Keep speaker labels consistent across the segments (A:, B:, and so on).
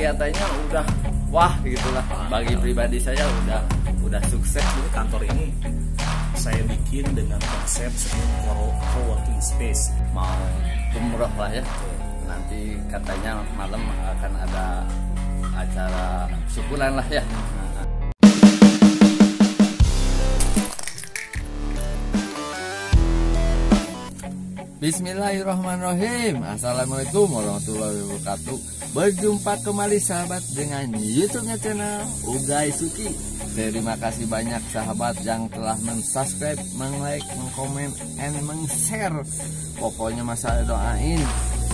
A: kelihatannya udah wah gitulah. Bagi pribadi saya udah sukses.
B: Jadi kantor ini saya bikin dengan konsep co-working space.
A: Mau umroh lah ya. Nanti katanya malam akan ada acara syukuran lah ya. Bismillahirrahmanirrahim. Assalamualaikum warahmatullahi wabarakatuh. Berjumpa kembali sahabat dengan YouTube-nya channel Ugay Suki. Terima kasih banyak sahabat yang telah mensubscribe, meng-like, mengkomen, and meng-share. Pokoknya saya doain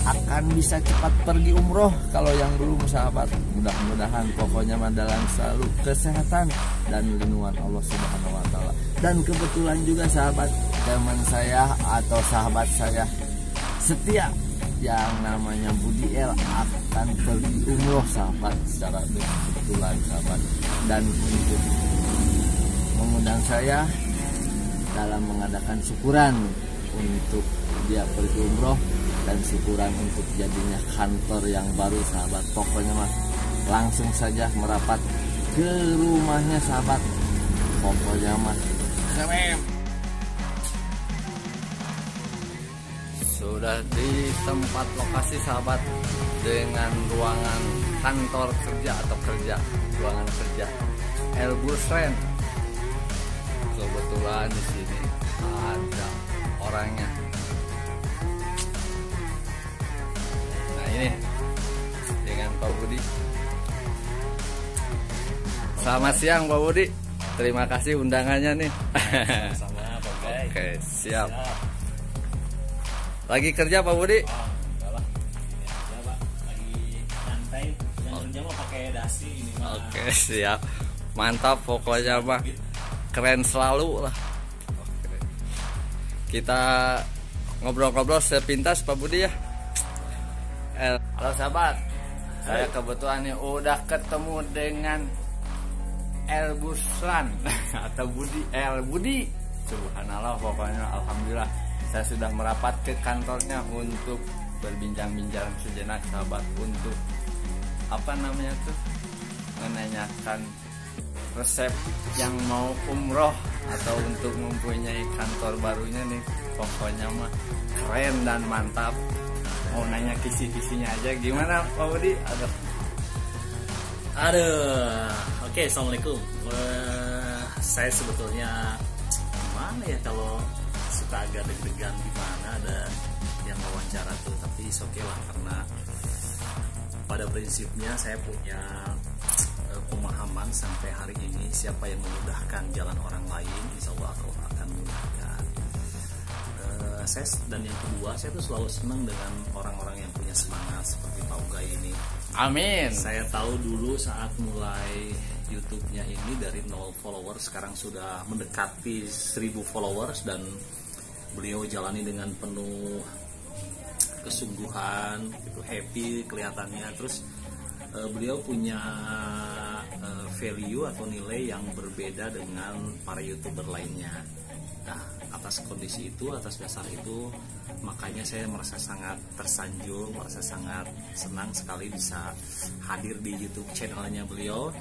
A: akan bisa cepat pergi umroh kalau yang belum sahabat. Mudah-mudahan pokoknya dalam selalu kesehatan dan lindungan Allah Subhanahu wa taala. Dan kebetulan juga sahabat, teman saya atau sahabat saya setia yang namanya Budi L akan pergi umroh sahabat secara kebetulan sahabat, dan untuk mengundang saya dalam mengadakan syukuran untuk dia pergi umroh dan syukuran untuk jadinya kantor yang baru sahabat. Pokoknya mah langsung saja merapat ke rumahnya sahabat. Pokoknya mah keren. Sudah di tempat lokasi sahabat dengan ruangan kantor kerja atau ruangan kerja Elbursen. Kebetulan di sini ada orangnya. Nah ini dengan Pak Budi. Selamat siang Pak Budi. Terima kasih undangannya nih.
B: Sama Pak Gay.
A: Oke, siap. Lagi kerja Pak Budi?
B: Enggak lah. Ini aja Pak. Lagi santai. Yang kerja mau pakai dasi ini mah.
A: Oke, siap. Mantap pokoknya mah. Keren selalu lah. Oke. Kita ngobrol-ngobrol sepintas Pak Budi ya. Halo sahabat. Saya kebetulan nih udah ketemu dengan Elbursen atau Budi. Subhanallah, pokoknya alhamdulillah saya sudah merapat ke kantornya untuk berbincang-bincang sejenak sahabat, untuk apa namanya tuh, menanyakan resep yang mau umroh atau untuk mempunyai kantor barunya nih. Pokoknya mah keren dan mantap. Mau nanya kisi-kisinya aja gimana Pak Budi?
B: Oke, assalamualaikum. Saya sebetulnya gimana ya, kalau suka agak deg-degan gimana ada yang wawancara tuh, tapi oke lah, karena pada prinsipnya saya punya pemahaman sampai hari ini, siapa yang memudahkan jalan orang lain, insya Allah akan memudahkan. Dan yang kedua, saya tuh selalu senang dengan orang-orang yang punya semangat seperti Pak Ugay ini.
A: Amin.
B: Saya tahu dulu saat mulai YouTube-nya ini dari 0 followers, sekarang sudah mendekati 1000 followers, dan beliau jalani dengan penuh kesungguhan, gitu, happy kelihatannya. Terus beliau punya value atau nilai yang berbeda dengan para YouTuber lainnya. Nah, atas kondisi itu, atas dasar itu, makanya saya merasa sangat tersanjung, merasa sangat senang sekali bisa hadir di YouTube channelnya beliau.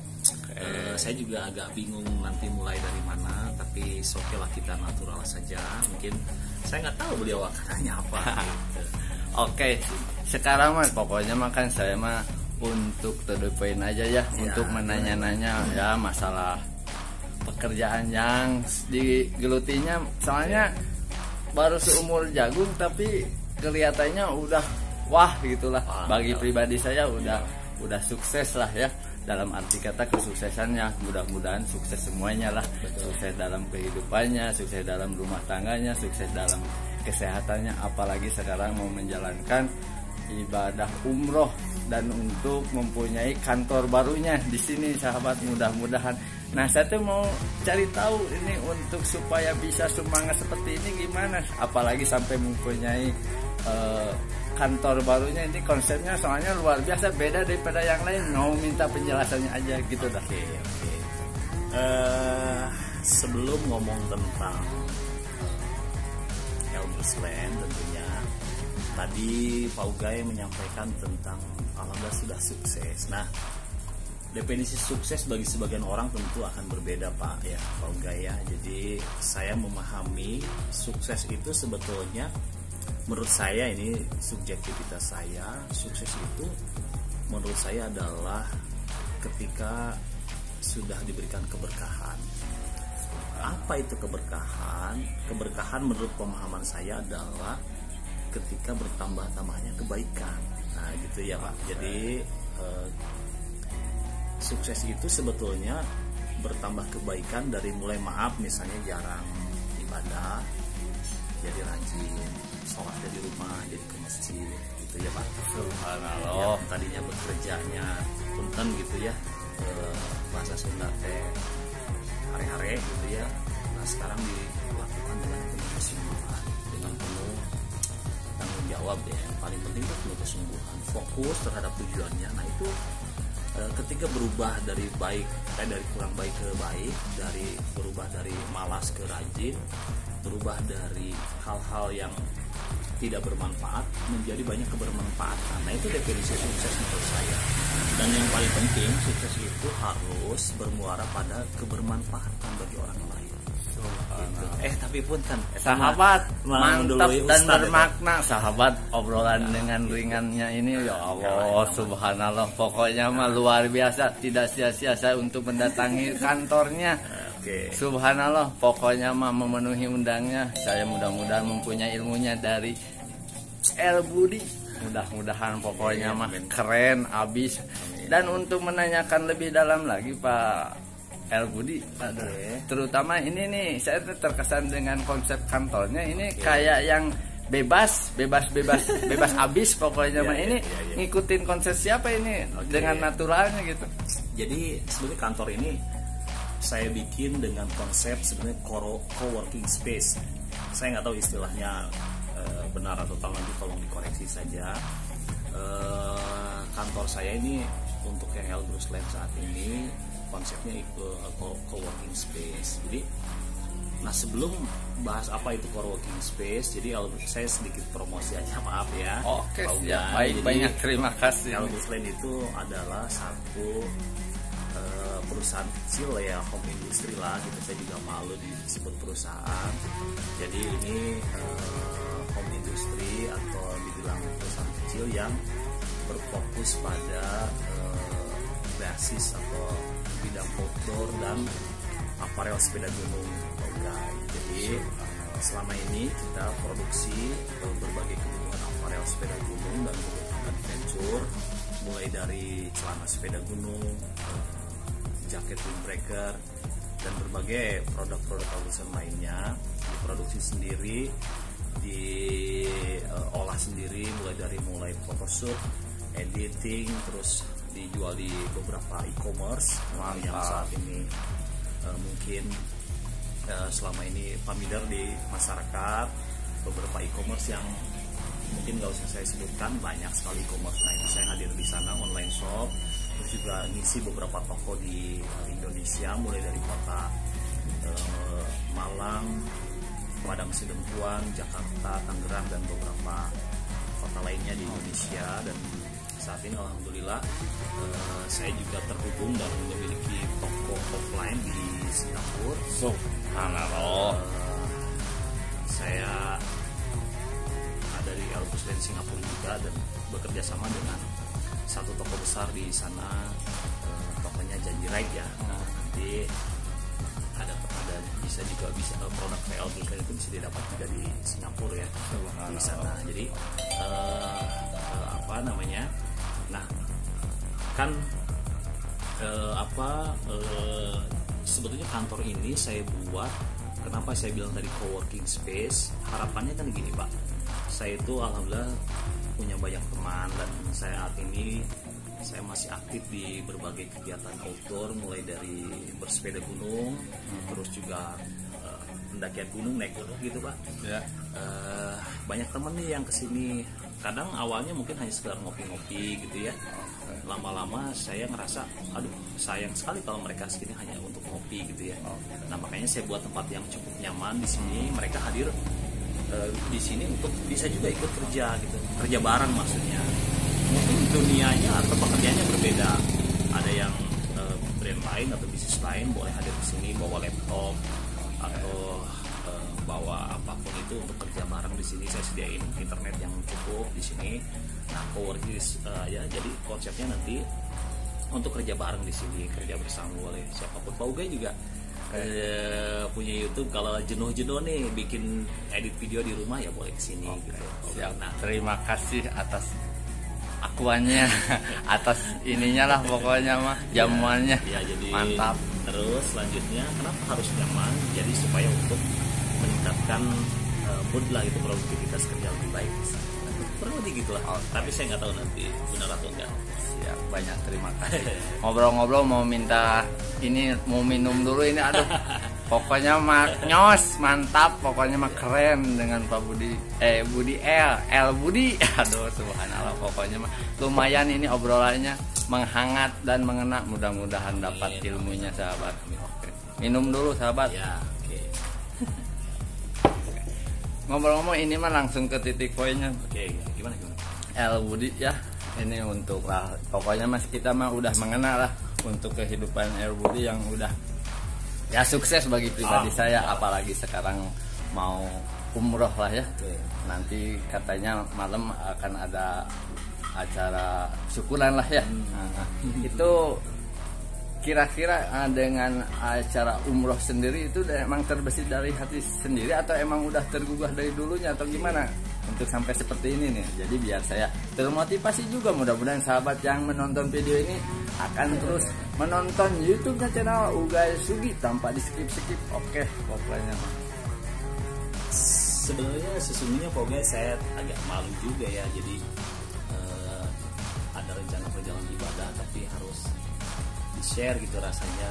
B: Saya juga agak bingung nanti mulai dari mana, tapi oke lah, kita natural saja. Mungkin saya nggak tahu beliau akan nanya apa. Gitu.
A: Oke, sekarang mah pokoknya makan saya mah untuk to the point aja ya, untuk menanya-nanya ya masalah pekerjaan yang digelutinya. Soalnya baru seumur jagung tapi kelihatannya udah wah gitulah. Bagi pribadi saya udah sukses lah ya, dalam arti kata kesuksesannya. Mudah-mudahan sukses semuanya lah. Sukses dalam kehidupannya, sukses dalam rumah tangganya, sukses dalam kesehatannya, apalagi sekarang mau menjalankan ibadah umroh dan untuk mempunyai kantor barunya di sini sahabat. Mudah-mudahan. Nah, saya tuh mau cari tahu ini untuk supaya bisa semangat seperti ini gimana, apalagi sampai mempunyai kantor barunya. Ini konsepnya soalnya luar biasa, beda daripada yang lain. Mau minta penjelasannya aja gitu dah.
B: Oke. Sebelum ngomong tentang Elbursen tentunya, tadi Pak Ugay menyampaikan tentang alhamdulillah sudah sukses. Nah, definisi sukses bagi sebagian orang tentu akan berbeda Pak ya, Pak Ugay ya. Jadi saya memahami sukses itu sebetulnya menurut saya, ini subjektivitas saya, sukses itu menurut saya adalah ketika sudah diberikan keberkahan. Apa itu keberkahan? Keberkahan menurut pemahaman saya adalah ketika bertambah-tambahnya kebaikan. Nah gitu ya Pak. Jadi sukses itu sebetulnya bertambah kebaikan dari mulai maaf misalnya jarang ibadah jadi rajin, sholatnya di rumah jadi ke masjid gitu ya Pak.
A: Subhanallah.
B: Yang tadinya bekerjanya punten gitu ya, bahasa Sunda teh hari-hari gitu ya. Nah sekarang dilakukan dengan penuh kesungguhan, dengan penuh tanggung jawab ya. Yang paling penting itu penuh kesungguhan, fokus terhadap tujuannya. Nah itu ketika berubah dari dari kurang baik ke baik, dari berubah dari malas ke rajin, berubah dari hal-hal yang tidak bermanfaat menjadi banyak kebermanfaatan. Nah itu definisi sukses menurut saya. Dan yang paling penting, sukses itu harus bermuara pada kebermanfaatan bagi orang lain. Gitu. Tapi pun kan
A: Sahabat mantap dan
B: Ustaz,
A: bermakna sahabat, obrolan dengan ringannya ini ya Allah subhanallah, pokoknya mah luar biasa, tidak sia-sia saya untuk mendatangi kantornya. Subhanallah, pokoknya mah memenuhi undangnya. Saya mudah-mudahan mempunyai ilmunya dari El Budi, mudah-mudahan pokoknya mah keren abis. Dan untuk menanyakan lebih dalam lagi Pak El Budi, terutama ini nih saya terkesan dengan konsep kantornya ini kayak yang bebas abis pokoknya mah ini ngikutin konsep siapa ini dengan naturalnya gitu.
B: Jadi sebenarnya kantor ini saya bikin dengan konsep sebenarnya co-working space. Saya nggak tahu istilahnya benar atau salah, nanti tolong dikoreksi saja. Kantor saya ini untuk yang Elbrus Land saat ini konsepnya co-working space. Jadi, nah sebelum bahas apa itu co-working space, jadi saya sedikit promosi aja, maaf ya.
A: Oke, baik, banyak terima kasih.
B: Elbrus Land itu adalah satu perusahaan kecil ya, home industry lah gitu. Saya juga malu disebut perusahaan. Jadi ini home industry atau dibilang perusahaan kecil yang berfokus pada basis atau bidang outdoor dan aparel sepeda gunung. Jadi selama ini kita produksi berbagai kebutuhan aparel sepeda gunung dan kebutuhan adventure, mulai dari celana sepeda gunung, jaket windbreaker, dan berbagai produk-produk alusan lainnya diproduksi sendiri, diolah sendiri, mulai photoshoot, editing, terus dijual di beberapa e-commerce yang saat ini mungkin selama ini familiar di masyarakat. Beberapa e-commerce yang mungkin nggak usah saya sebutkan, banyak sekali e-commerce. Nah itu saya hadir di sana, online shop, terus juga ngisi beberapa toko di Indonesia, mulai dari kota Malang, Padang Sidempuan, Jakarta, Tangerang, dan beberapa kota lainnya di Indonesia. Dan saat ini alhamdulillah saya juga terhubung dan memiliki toko offline di Singapura.
A: Subhanallah.
B: Saya ada di Elbrus Land Singapura juga dan bekerja sama dengan satu toko besar di sana, tokonya Janji Ride ya. Nanti ada bisa produk Elbrus Land itu bisa didapat juga di Singapura ya, di sana. Jadi apa namanya? Nah, kan sebetulnya kantor ini saya buat, kenapa saya bilang tadi co-working space, harapannya kan gini Pak, saya itu alhamdulillah punya banyak teman dan saat ini saya masih aktif di berbagai kegiatan outdoor, mulai dari bersepeda gunung, terus juga pendakian gunung, naik gunung gitu Pak. Banyak temen nih yang kesini, kadang awalnya mungkin hanya sekedar ngopi-ngopi gitu ya. Lama-lama saya ngerasa, aduh sayang sekali kalau mereka kesini hanya untuk ngopi gitu ya. Nah makanya saya buat tempat yang cukup nyaman di sini. Mereka hadir di sini untuk bisa juga ikut kerja gitu, kerja bareng maksudnya. Mungkin dunianya atau pekerjaannya berbeda. Ada yang brand lain atau bisnis lain boleh hadir di sini bawa laptop atau bawa apapun itu untuk kerja bareng di sini. Saya sediain internet yang cukup di sini. Nah, coworking ya, jadi konsepnya nanti untuk kerja bareng di sini, kerja bersama boleh siapapun. Pak Ugay juga punya YouTube. Kalau jenuh-jenuh nih bikin edit video di rumah ya boleh kesini gitu.
A: Siap. Nah, terima kasih atas akuannya, atas ininya lah pokoknya mah, jamuannya.
B: Ya, jadi
A: mantap.
B: Terus selanjutnya kenapa harus nyaman? Jadi supaya untuk meningkatkan mood lah itu, produktivitas kerja lebih baik. Kurang lebih gitulah. Tapi saya nggak tahu nanti benar atau enggak.
A: Ya, banyak terima kasih. Ngobrol-ngobrol mau minta ini, mau minum dulu ini, aduh. Pokoknya mah nyos, mantap, pokoknya mah keren dengan Pak Budi Budi. Aduh, subhanallah, pokoknya mah lumayan ini obrolannya menghangat dan mengena. Mudah-mudahan dapat ilmunya sahabat. Oke. Minum dulu sahabat.
B: Ya, oke.
A: Ngobrol-ngobrol ini mah langsung ke titik poinnya.
B: Oke, gimana?
A: Budi ya. Ini untuk lah, pokoknya mas kita mah udah mengena lah untuk kehidupan Budi yang udah ya sukses bagi pribadi saya, apalagi sekarang mau umroh lah ya. Nanti katanya malam akan ada acara syukuran lah ya. Itu kira-kira dengan acara umroh sendiri itu emang terbesit dari hati sendiri atau emang udah tergugah dari dulunya atau gimana untuk sampai seperti ini nih? Jadi biar saya termotivasi juga, mudah-mudahan sahabat yang menonton video ini akan terus menonton YouTube-nya channel Ugay Sugi tanpa di skip-skip. Oke, pokoknya
B: sebenarnya sesungguhnya pokoknya saya agak malu juga ya. Jadi ada rencana perjalanan ibadah tapi harus di-share gitu, rasanya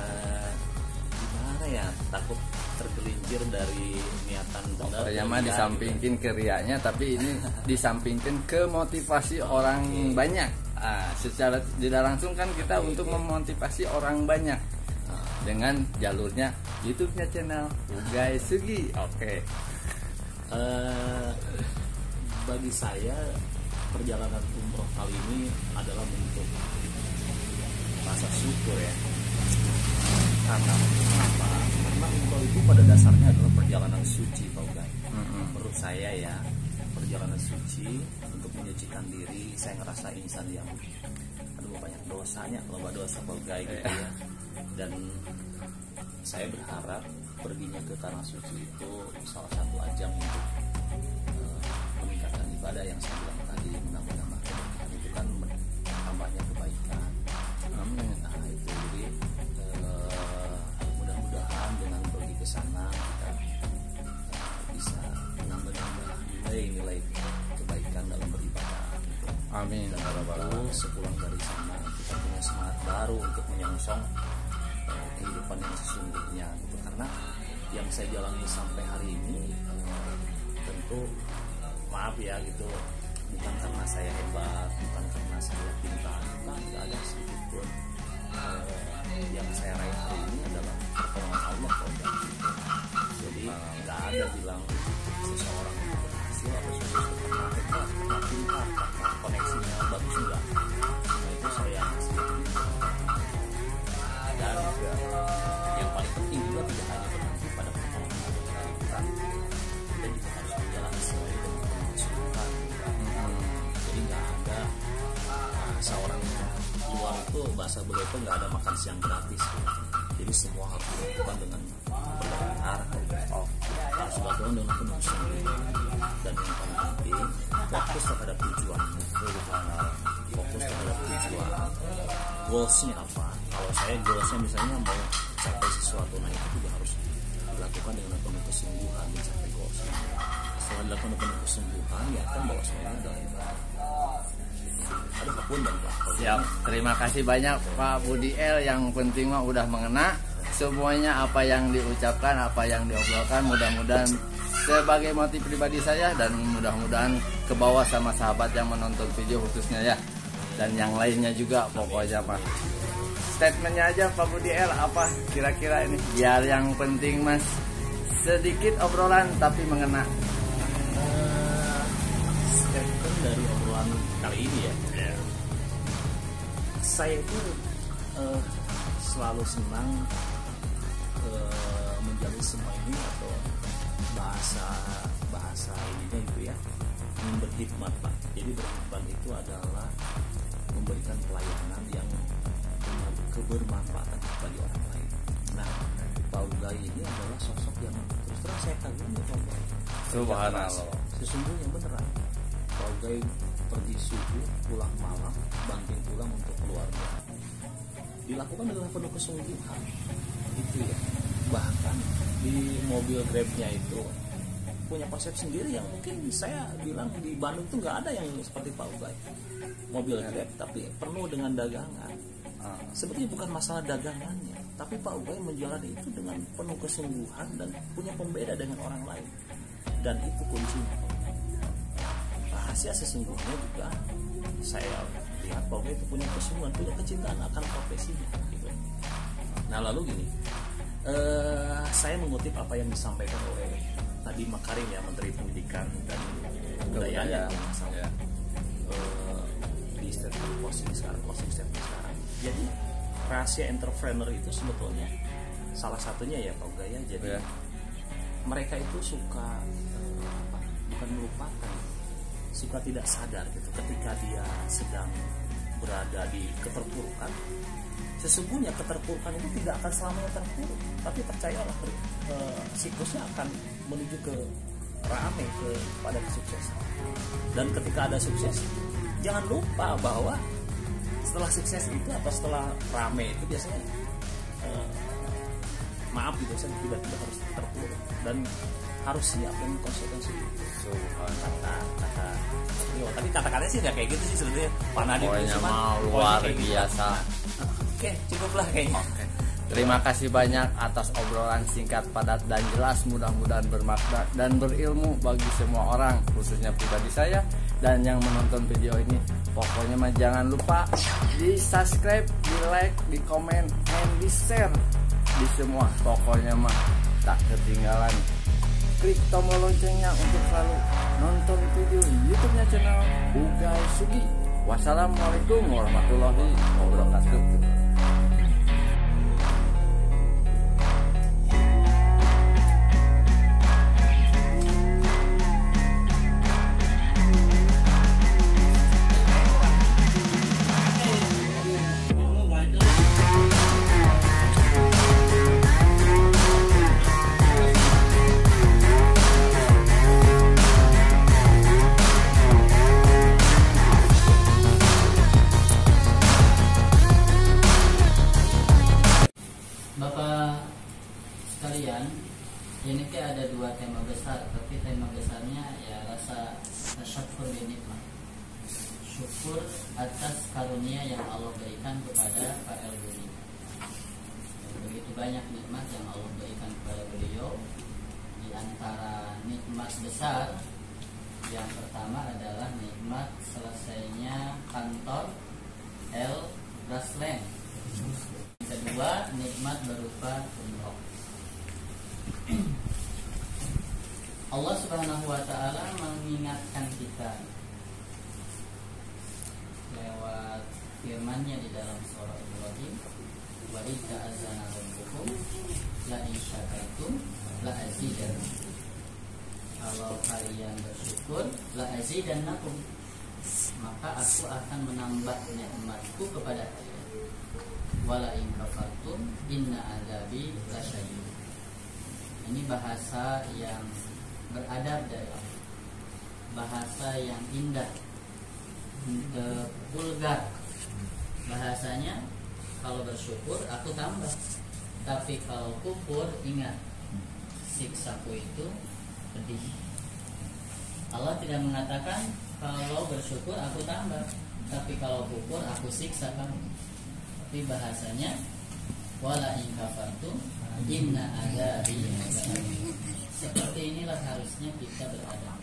B: gimana ya, takut tergelincir dari niatan benar.
A: Saya mah disampingkan ke riaknya, tapi ini disampingkan ke motivasi orang banyak. Secara tidak langsung kan kita untuk memotivasi orang banyak dengan jalurnya YouTube-nya channel Ugay Sugi. Oke.
B: Bagi saya perjalanan umroh kali ini adalah bentuk rasa syukur ya. Kenapa? Karena umroh itu pada dasarnya adalah perjalanan suci, Pak Ugay. Menurut saya ya, perjalanan suci untuk menyucikan diri. Saya ngerasa insan yang banyak dosanya, loba dosa, Pak Ugay gitu ya. Dan saya berharap perginya ke tanah suci itu salah satu ajang untuk meningkatkan ibadah yang saya bilang tadi, menambah keberkahan itu kan tambahnya kebaikan. Nah itu jadi mudah-mudahan dengan pergi ke sana kita bisa menambah nilai kebaikan dalam beribadah gitu.
A: Amin.
B: Dan lalu sepulang dari sana kita punya semangat baru untuk menyongsong kehidupan yang sesungguhnya gitu. Karena yang saya jalani sampai hari ini tentu maaf ya gitu, bukan karena saya hebat, bukan karena saya pintar, tidak ada sedikit pun. Yang saya raih hari ini adalah pertolongan Allah kok. Jadi nggak ada bilang seseorang itu berhasil atau sesuatu karena hebat, karena pintar, karena koneksinya bagus, enggak. Nah itu saya sendiri. Dan yang paling penting juga tidak hanya berhenti pada pertolongan Allah dari kita juga harus menjalani sesuai dengan kesulitan. Jadi nggak ada seorang luar itu, bahasa beliau itu nggak ada makan siang gratis gitu. Jadi semua harus dilakukan dengan benar, harus dilakukan dengan penuh sungguh. Dan yang paling penting fokus terhadap tujuan. Fokus terhadap tujuan. Goalsnya apa? Kalau saya goalsnya misalnya mau capai sesuatu, nah itu juga harus dilakukan dengan penuh kesungguhan mencapai goalsnya. Setelah dilakukan dengan penuh kesungguhan, ya kan bahwa semuanya adalah ibadah.
A: Siap, terima kasih banyak Pak Budi L. Yang penting mah udah mengena semuanya, apa yang diucapkan, apa yang diobrolkan, mudah-mudahan sebagai motif pribadi saya dan mudah-mudahan ke bawah sama sahabat yang menonton video khususnya ya, dan yang lainnya juga. Pokoknya Pak, statementnya aja Pak Budi L apa kira-kira ini, biar yang penting mas sedikit obrolan tapi mengena.
B: dari obrolan kali ini ya. Saya itu selalu senang menjalin semua ini atau bahasa ininya itu ya, berkhidmat Pak. Jadi berkhidmat itu adalah memberikan pelayanan yang kebermanfaatan bagi orang lain. Nah, Pak Ugai ini adalah sosok yang terus terang saya kagumi Pak Ugai.
A: Subhanallah.
B: Sesungguhnya beneran Pak Ugai pergi subuh, pulang malam, banting pulang untuk keluarga. Dilakukan dengan penuh kesungguhan. Itu ya. Bahkan di mobil Grab-nya itu punya konsep sendiri yang mungkin saya bilang di Bandung tuh nggak ada yang seperti Pak Ugai. Mobil Grab tapi penuh dengan dagangan. Sebetulnya bukan masalah dagangannya, tapi Pak Ugai menjalani itu dengan penuh kesungguhan dan punya pembeda dengan orang lain. Dan itu kuncinya. Rahasia sesungguhnya juga saya lihat Pak Ugai itu punya kesungguhan, punya kecintaan akan profesinya. Gitu. Nah lalu gini, saya mengutip apa yang disampaikan oleh Nadiem Makarim ya, Menteri Pendidikan dan Kebudayaan ya, masalah di statement closing statement sekarang. Jadi rahasia entrepreneur itu sebetulnya salah satunya ya Pak Ugai ya. Jadi mereka itu suka bukan melupakan, suka tidak sadar gitu ketika dia sedang berada di keterpurukan. Sesungguhnya keterpurukan itu tidak akan selamanya terpuruk, tapi percayalah siklusnya akan menuju ke rame pada kesuksesan. Dan ketika ada sukses, jangan lupa bahwa setelah sukses itu atau setelah rame itu biasanya maaf gitu, saya tidak harus terpuruk dan harus siap dengan konsekuensi itu. Tapi kata-katanya sih nggak kayak gitu sih sebenarnya Pak Nadiem.
A: Pokoknya mau luar biasa.
B: Oke, cukuplah kayaknya.
A: Terima kasih banyak atas obrolan singkat, padat, dan jelas. Mudah-mudahan bermakna dan berilmu bagi semua orang, khususnya pribadi saya dan yang menonton video ini. Pokoknya mah jangan lupa di subscribe, di like, di komen, and di share di semua. Pokoknya mah tak ketinggalan. Klik tombol loncengnya untuk selalu nonton video YouTube-nya channel Ugai Sugi. Wassalamualaikum warahmatullahi wabarakatuh.
C: Ini ada dua tema besar, tapi tema besarnya ya rasa syukur binikmah. Syukur atas karunia yang Allah berikan kepada Pak Elbuni. Begitu banyak nikmat yang Allah berikan kepada beliau. Di antara nikmat besar, yang pertama adalah nikmat selesainya kantor El Raslen. Kedua, nikmat berupa umroh. Allah Subhanahu wa ta'ala mengingatkan kita lewat firman-Nya di dalam surah Ibrahim, wa idza azana rabbukum la in syakartum la azidannakum. Kalau kalian bersyukur la azidannakum, maka aku akan menambah nikmatku kepada kalian. Wala in kafartum inna azabi lasyadid. Ini bahasa yang beradab dari Allah, bahasa yang indah, vulgar. Bahasanya kalau bersyukur aku tambah, tapi kalau kufur ingat siksaku itu pedih. Allah tidak mengatakan kalau bersyukur aku tambah, tapi kalau kufur aku siksa kamu. Tapi bahasanya wala in kafartum inna adzabi lasyadid. Seperti inilah harusnya kita berada.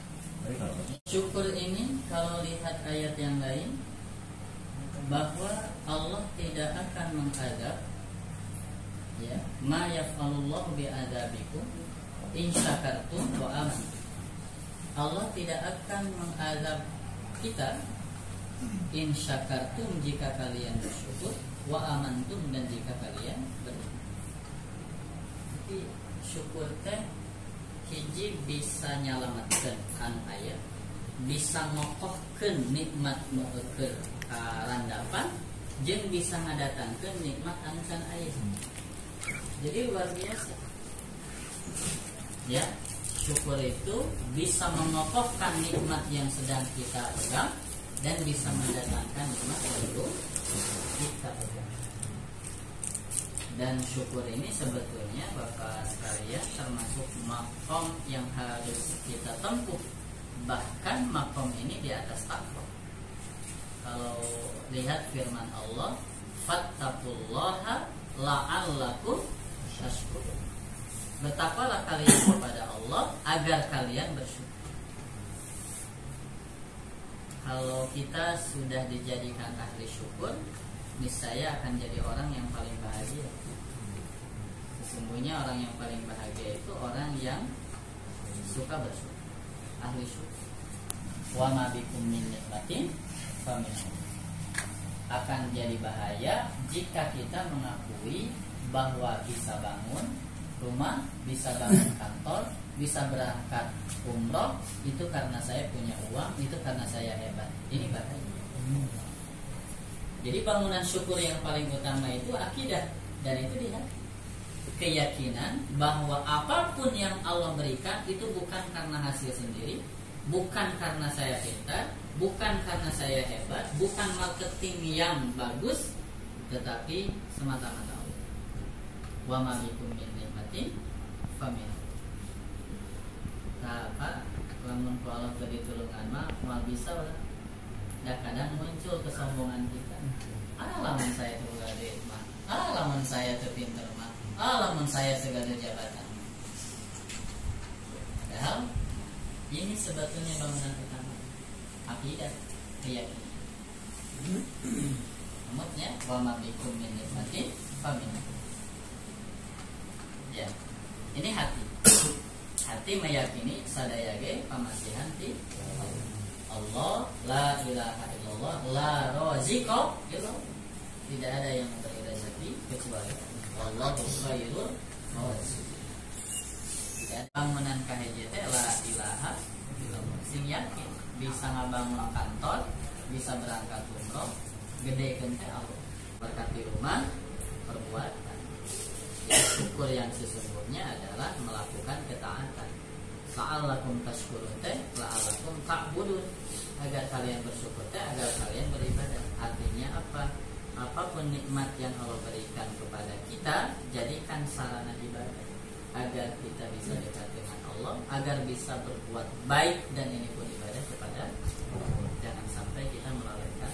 C: Syukur ini kalau lihat ayat yang lain, bahwa Allah tidak akan mengadab, ya, ma yaf'alullahu bi'adabikum in syakartum wa amantum. Allah tidak akan mengadab kita, in syakartum jika kalian bersyukur, wa amantum dan jika kalian beriman. Jadi syukur teh hiji bisa nyalamatkan anu aya, bisa ngokohkeun nikmat nu keur karandapan, jeung bisa ngadatangkeun nikmat anu can aya. Jadi luar biasa. Ya, syukur itu bisa mengokohkan nikmat yang sedang kita pegang dan bisa mendatangkan nikmat yang belum kita pegang. Dan syukur ini sebetulnya Bapak sekalian termasuk makom yang harus kita tempuh. Bahkan makom ini di atas takwa. Kalau lihat firman Allah, fattaqullaha la'allakum tashkurun. Bertakwalah kalian kepada Allah agar kalian bersyukur. Kalau kita sudah dijadikan ahli syukur, niscaya akan jadi orang yang paling bahagia. Sesungguhnya orang yang paling bahagia itu orang yang suka bersyukur, ahli syukur. Wa ma bikum min nikmatin famin Allah. Akan jadi bahaya jika kita mengakui bahwa bisa bangun rumah, bisa bangun kantor, bisa berangkat umroh, itu karena saya punya uang, itu karena saya hebat. Ini bahaya. Jadi bangunan syukur yang paling utama itu akidah, dan itu dia keyakinan bahwa apapun yang Allah berikan itu bukan karena hasil sendiri, bukan karena saya pintar, bukan karena saya hebat, bukan marketing yang bagus, tetapi semata-mata Allah. Wa ma bikum min nikmatin famin. Nah, Pak, lamun ku Allah teu ditulungan mah moal bisa ulah. Da kadang muncul kesombongan kita. Lamun saya teu gade mah. Lamun saya teu pinter mah. Lamun saya teu gade jabatan. Padahal ini sebetulnya bangunan utama akidah, keyakinan. Maksudnya wa ma bikum min nikmatin famin. Ya, ini hati. Hati meyakini sadaya ge pamasihan ti Allah, la ilaha illallah, la raziqa illallah. Tidak ada yang memberi rezeki kecuali Allah. Khairul raziqin. Tidak bangunan kahiji teh la ilaha illallah. Sing yakin bisa ngabangun kantor, bisa berangkat umroh, gedekeun teh Allah. Berkati rumah, perbuatan. Ya, syukur yang sesungguhnya adalah melakukan ketaatan. La'allakum tashkurun teh, la'allakum ta'budun. Agar kalian bersyukur teh, agar kalian beribadah. Artinya apa? Apapun nikmat yang Allah berikan kepada kita, jadikan sarana ibadah. Agar kita bisa dekat dengan Allah, agar bisa berbuat baik, dan ini pun ibadah kepada Allah. Jangan sampai kita melalaikan.